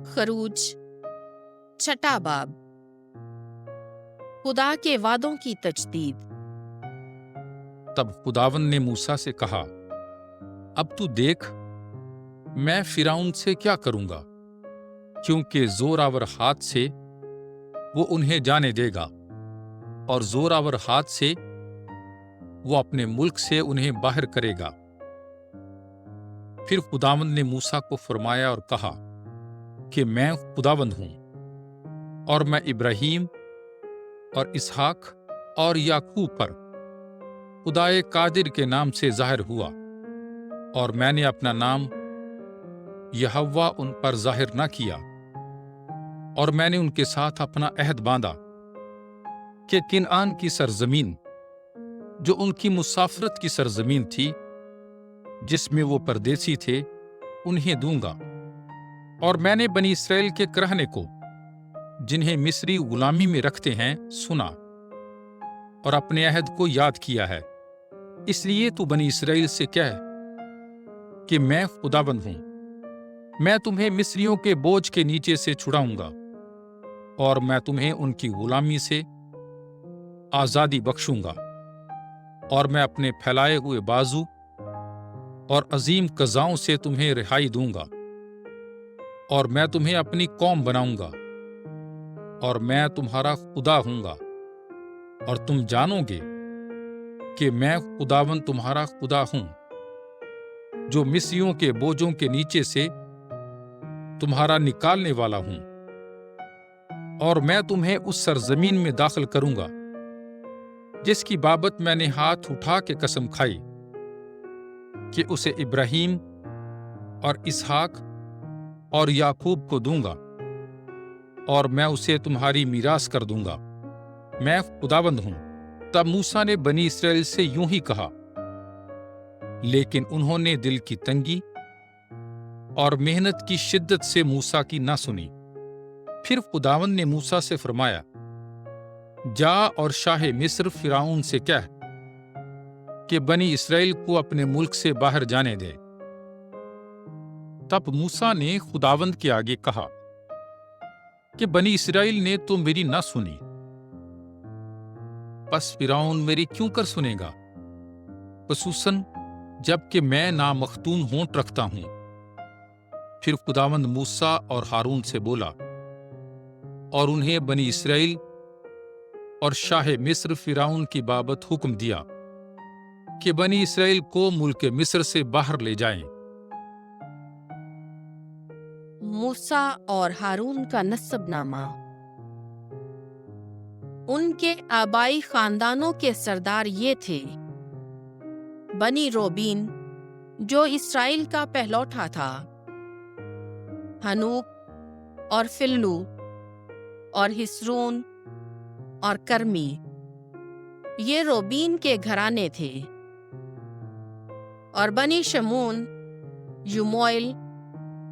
खरूज छठा बाब। खुदा के वादों की तजदीद। तब खुदावंद ने मूसा से कहा, अब तू देख मैं फिरौन से क्या करूंगा, क्योंकि जोरावर हाथ से वो उन्हें जाने देगा और जोरावर हाथ से वो अपने मुल्क से उन्हें बाहर करेगा। फिर खुदावंद ने मूसा को फरमाया और कहा कि मैं खुदावंद हूं और मैं इब्राहीम और इसहाक और याकूब पर खुदाए कादिर के नाम से जाहिर हुआ, और मैंने अपना नाम यहोवा उन पर जाहिर न किया। और मैंने उनके साथ अपना अहद बांधा कि किनआन की सरजमीन, जो उनकी मुसाफरत की सरजमीन थी, जिसमें वो परदेसी थे, उन्हें दूंगा। और मैंने बनी इसराइल के करहने को, जिन्हें मिस्री गुलामी में रखते हैं, सुना और अपने अहद को याद किया है। इसलिए तू बनी इसराइल से कह कि मैं खुदाबंद हूं, मैं तुम्हें मिस्रियों के बोझ के नीचे से छुड़ाऊंगा और मैं तुम्हें उनकी गुलामी से आजादी बख्शूंगा। और मैं अपने फैलाए हुए बाजू और अजीम कज़ाओं से तुम्हें रिहाई दूंगा, और मैं तुम्हें अपनी कौम बनाऊंगा, और मैं तुम्हारा खुदा हूंगा। और तुम जानोगे कि मैं खुदावंद तुम्हारा खुदा हूं, जो मिस्रियों के बोझों के नीचे से तुम्हारा निकालने वाला हूं। और मैं तुम्हें उस सरजमीन में दाखिल करूंगा जिसकी बाबत मैंने हाथ उठा के कसम खाई कि उसे इब्राहीम और इसहाक और याकूब को दूंगा, और मैं उसे तुम्हारी मीरास कर दूंगा। मैं खुदावंद हूं। तब मूसा ने बनी इसराइल से यूं ही कहा, लेकिन उन्होंने दिल की तंगी और मेहनत की शिद्दत से मूसा की ना सुनी। फिर खुदावंद ने मूसा से फरमाया, जा और शाह मिस्र फिरौन से कह कि बनी इसराइल को अपने मुल्क से बाहर जाने दे। तब मूसा ने खुदावंद के आगे कहा कि बनी इसराइल ने तो मेरी ना सुनी, बस फिरौन मेरी क्यों कर सुनेगा, खुसूसन जबकि मैं नामख्तून होंठ रखता हूं। फिर खुदावंद मूसा और हारून से बोला और उन्हें बनी इसराइल और शाह मिस्र फिरौन की बाबत हुक्म दिया कि बनी इसराइल को मुल्क मिस्र से बाहर ले जाएं। मूसा और हारून का नस्बनामा। उनके आबाई खानदानों के सरदार ये थे: बनी रोबीन, जो इसराइल का पहलौठा था, हनूक और फिल्लू और हिस्रून और कर्मी, ये रोबीन के घराने थे। और बनी शमून, युमोएल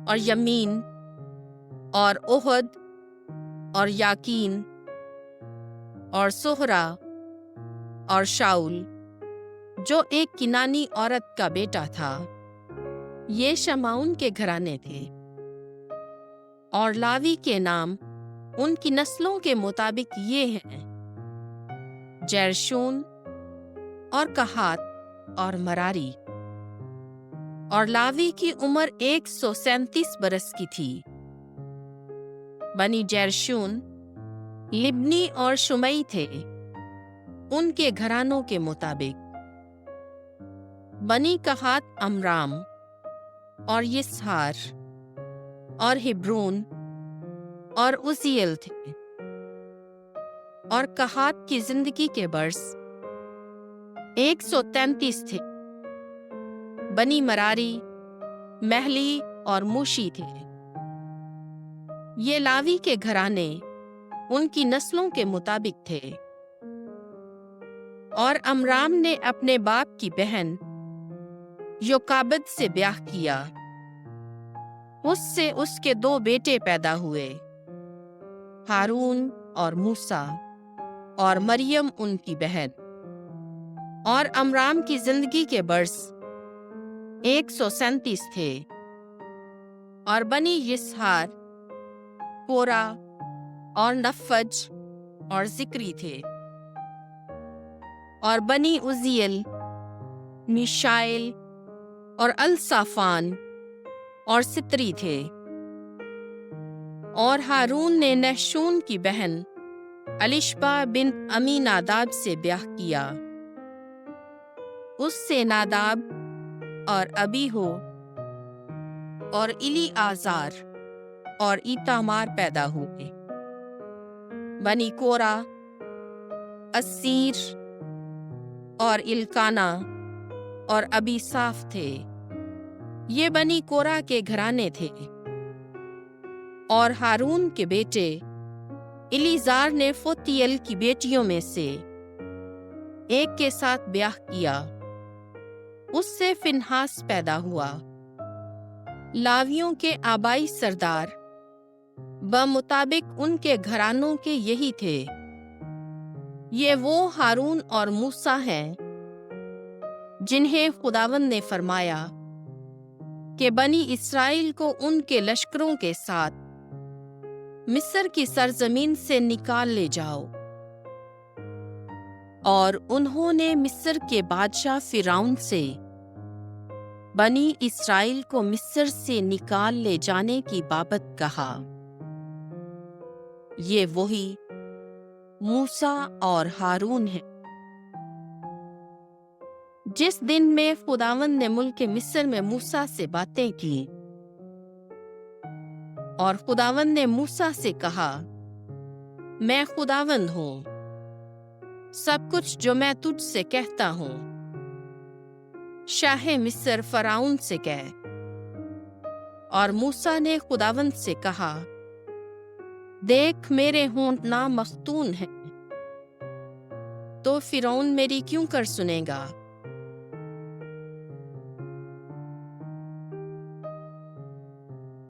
और यमीन और ओहद और याकीन और सोहरा और शाउल, जो एक किनानी औरत का बेटा था, ये शमाउन के घराने थे। और लावी के नाम उनकी नस्लों के मुताबिक ये हैं: जैरशून और कहात और मरारी। और लावी की उम्र 137 बरस की थी। बनी जैरशून लिब्नी और शुमई थे, उनके घरानों के मुताबिक। बनी कहात अमराम और यिसहार और हिब्रून और उजियल थे। और कहात की जिंदगी के बरस 133 थे। बनी मरारी, महली और मूशी थे। ये लावी के घराने उनकी नस्लों के मुताबिक थे। और अमराम ने अपने बाप की बहन योकाबद से ब्याह किया। उससे उसके 2 बेटे पैदा हुए, हारून और मूसा, और मरियम उनकी बहन। और अमराम की जिंदगी के बरस 137 थे। और बनी यिसहार कोरा और नफज और जिक्री थे, और बनी उजियल, मिशाइल और अलसाफान और सित्री थे। और हारून ने नहशून की बहन अलिशबा बिन अमीनादाब से ब्याह किया। उससे नादाब और अबीहो और इलीआजार और ईतामार पैदा हुए। बनी कोरा, अस्सीर और इल्काना और अबीसाफ थे। ये बनी कोरा के घराने थे। और हारून के बेटे इलीजार ने फुतियल की बेटियों में से एक के साथ ब्याह किया। उससे फिनहास पैदा हुआ। लावियों के आबाई सरदार बमुताबिक उनके घरानों के यही थे। ये वो हारून और मूसा हैं जिन्हें खुदावंद ने फरमाया कि बनी इस्राएल को उनके लश्करों के साथ मिस्र की सरजमीन से निकाल ले जाओ। और उन्होंने मिस्र के बादशाह फिरौन से बनी इस्राएल को मिस्र से निकाल ले जाने की बाबत कहा। ये वही मूसा और हारून हैं जिस दिन में खुदावंद ने मुल्क मिस्र में मूसा से बातें की। और खुदावंद ने मूसा से कहा, मैं खुदावंद हूं, सब कुछ जो मैं तुझसे कहता हूं शाहे मिस्र फराउन से कह। और मूसा ने खुदावंद से कहा, देख मेरे होंठ ना मख्तून हैं, तो फिरौन मेरी क्यों कर सुनेगा।